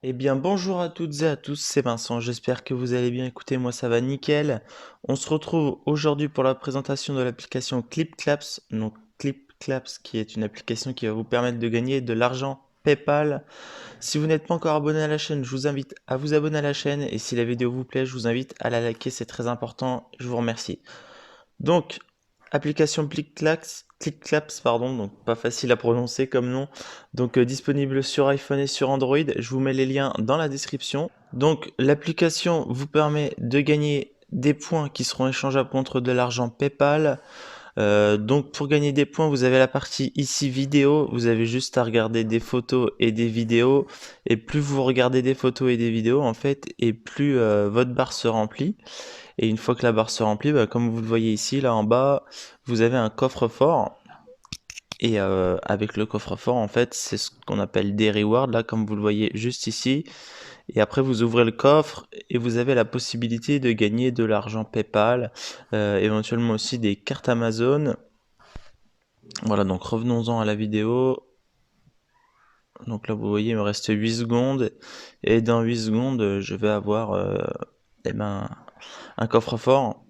Eh bien, bonjour à toutes et à tous, c'est Vincent, j'espère que vous allez bien. Écoutez, moi ça va nickel. On se retrouve aujourd'hui pour la présentation de l'application ClipClaps. Donc ClipClaps qui est une application qui va vous permettre de gagner de l'argent PayPal. Si vous n'êtes pas encore abonné à la chaîne, je vous invite à vous abonner à la chaîne et si la vidéo vous plaît, je vous invite à la liker, c'est très important. Je vous remercie. Donc, application ClickClaps, pardon, donc pas facile à prononcer comme nom. Donc disponible sur iPhone et sur Android. Je vous mets les liens dans la description. Donc l'application vous permet de gagner des points qui seront échangeables contre de l'argent PayPal. Donc pour gagner des points, vous avez la partie ici vidéo, vous avez juste à regarder des photos et des vidéos, et plus vous regardez des photos et des vidéos en fait, et plus votre barre se remplit. Et une fois que la barre se remplit, bah, comme vous le voyez ici, là en bas, vous avez un coffre-fort. Et avec le coffre-fort, en fait, c'est ce qu'on appelle des rewards, là, comme vous le voyez juste ici. Et après, vous ouvrez le coffre et vous avez la possibilité de gagner de l'argent PayPal, éventuellement aussi des cartes Amazon. Voilà, donc revenons-en à la vidéo. Donc là, vous voyez, il me reste 8 secondes. Et dans 8 secondes, je vais avoir eh ben, un coffre-fort.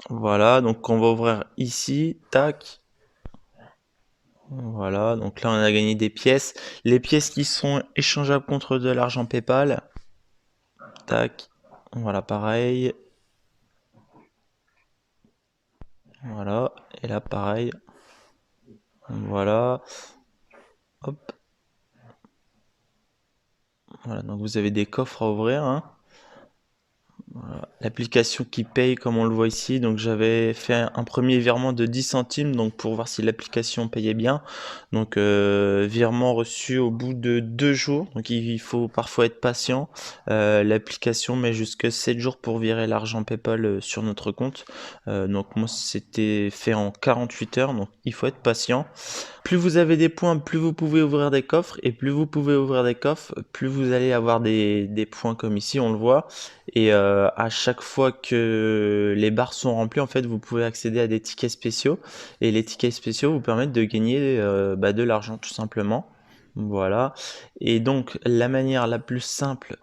Voilà, donc on va ouvrir ici, tac. Voilà, donc là on a gagné des pièces. Les pièces qui sont échangeables contre de l'argent PayPal. Tac. Voilà, pareil. Voilà. Et là, pareil. Voilà. Hop. Voilà, donc vous avez des coffres à ouvrir, hein. Voilà. L'application qui paye comme on le voit ici, donc j'avais fait un premier virement de 10 centimes donc pour voir si l'application payait bien. Donc virement reçu au bout de 2 jours, donc il faut parfois être patient. L'application met jusque 7 jours pour virer l'argent PayPal sur notre compte. Donc moi c'était fait en 48 heures, donc il faut être patient. Plus vous avez des points, plus vous pouvez ouvrir des coffres, et plus vous pouvez ouvrir des coffres, plus vous allez avoir des points comme ici, on le voit. Et à chaque fois que les barres sont remplies, en fait, vous pouvez accéder à des tickets spéciaux. Et les tickets spéciaux vous permettent de gagner de l'argent, tout simplement. Voilà. Et donc, la manière la plus simple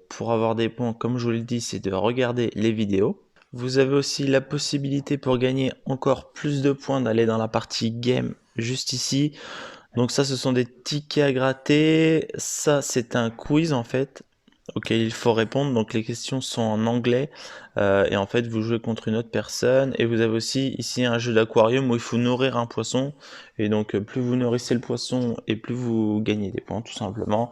pour avoir des points, comme je vous le dis, c'est de regarder les vidéos. Vous avez aussi la possibilité pour gagner encore plus de points d'aller dans la partie game juste ici. Donc ça, ce sont des tickets à gratter. Ça, c'est un quiz en fait auquel il faut répondre. Donc les questions sont en anglais et en fait vous jouez contre une autre personne. Et vous avez aussi ici un jeu d'aquarium où il faut nourrir un poisson. Et donc plus vous nourrissez le poisson et plus vous gagnez des points tout simplement.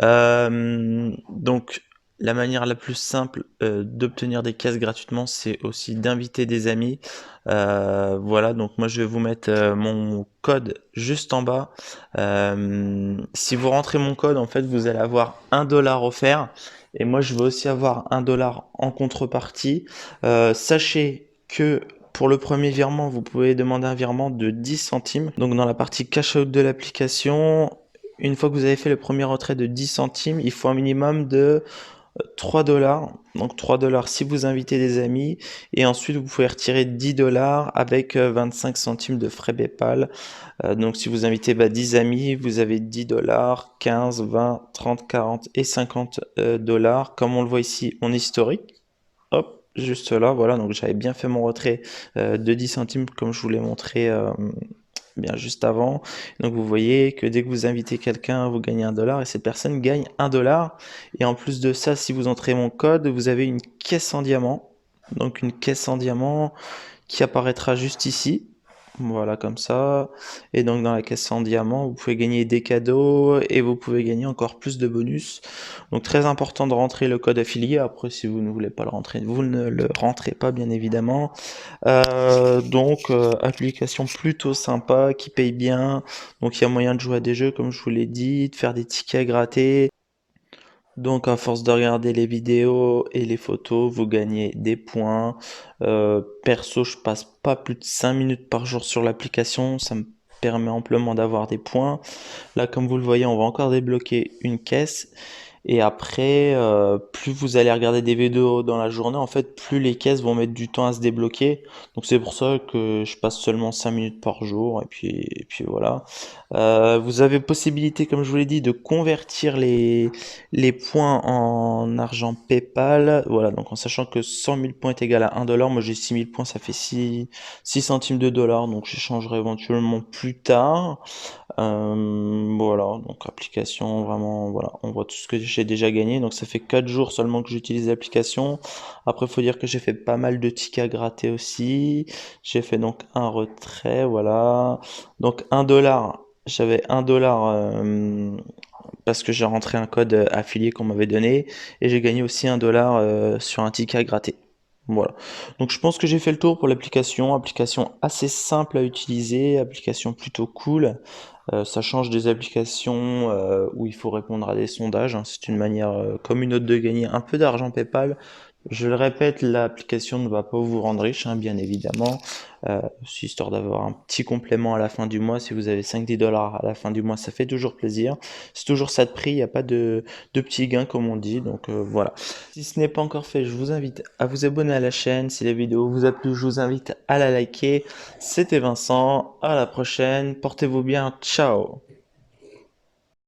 Donc la manière la plus simple d'obtenir des caisses gratuitement, c'est aussi d'inviter des amis. Voilà, donc moi je vais vous mettre mon code juste en bas. Si vous rentrez mon code, en fait, vous allez avoir 1 dollar offert. Et moi, je vais aussi avoir 1 dollar en contrepartie. Sachez que pour le premier virement, vous pouvez demander un virement de 10 centimes. Donc dans la partie cash out de l'application, une fois que vous avez fait le premier retrait de 10 centimes, il faut un minimum de 3 dollars. Donc 3 dollars si vous invitez des amis. Et ensuite, vous pouvez retirer 10 dollars avec 25 centimes de frais PayPal. Donc si vous invitez 10 amis, vous avez 10 dollars, 15, 20, 30, 40 et 50 dollars. Comme on le voit ici, mon historique. Hop, juste là, voilà. Donc j'avais bien fait mon retrait de 10 centimes comme je vous l'ai montré bien juste avant. Donc vous voyez que dès que vous invitez quelqu'un, vous gagnez 1 dollar et cette personne gagne 1 dollar. Et en plus de ça, si vous entrez mon code, vous avez une caisse en diamant. Donc une caisse en diamant qui apparaîtra juste ici. Voilà, comme ça. Et donc dans la caisse en diamant, vous pouvez gagner des cadeaux et vous pouvez gagner encore plus de bonus. Donc très important de rentrer le code affilié. Après, si vous ne voulez pas le rentrer, vous ne le rentrez pas, bien évidemment. Application plutôt sympa, qui paye bien. Donc il y a moyen de jouer à des jeux, comme je vous l'ai dit, de faire des tickets à gratter. Donc à force de regarder les vidéos et les photos, vous gagnez des points. Perso, je passe pas plus de 5 minutes par jour sur l'application, ça me permet amplement d'avoir des points. Là, comme vous le voyez, on va encore débloquer une caisse. Et après, plus vous allez regarder des vidéos dans la journée, en fait, plus les caisses vont mettre du temps à se débloquer. Donc c'est pour ça que je passe seulement 5 minutes par jour. Et puis voilà. Vous avez possibilité, comme je vous l'ai dit, de convertir les points en argent PayPal. Voilà, donc en sachant que 100 000 points est égal à 1 $, moi j'ai 6 000 points, ça fait 6 centimes de dollar. Donc j'échangerai éventuellement plus tard. Voilà, donc application, vraiment, voilà, on voit tout ce que j'ai déjà gagné. Donc ça fait 4 jours seulement que j'utilise l'application. Après, il faut dire que j'ai fait pas mal de tickets à gratter aussi. J'ai fait donc un retrait, voilà. Donc 1 $, j'avais 1 $ parce que j'ai rentré un code affilié qu'on m'avait donné et j'ai gagné aussi 1 $ sur un ticket à gratter. Voilà. Donc je pense que j'ai fait le tour pour l'application. Application assez simple à utiliser, application plutôt cool. Ça change des applications où il faut répondre à des sondages, hein. C'est une manière comme une autre de gagner un peu d'argent PayPal. Je le répète, l'application ne va pas vous rendre riche, hein, bien évidemment. C'est histoire d'avoir un petit complément à la fin du mois. Si vous avez 5-10 $ à la fin du mois, ça fait toujours plaisir. C'est toujours ça de prix, il n'y a pas de petits gains comme on dit. Donc voilà. Si ce n'est pas encore fait, je vous invite à vous abonner à la chaîne. Si la vidéo vous a plu, je vous invite à la liker. C'était Vincent, à la prochaine, portez-vous bien, ciao!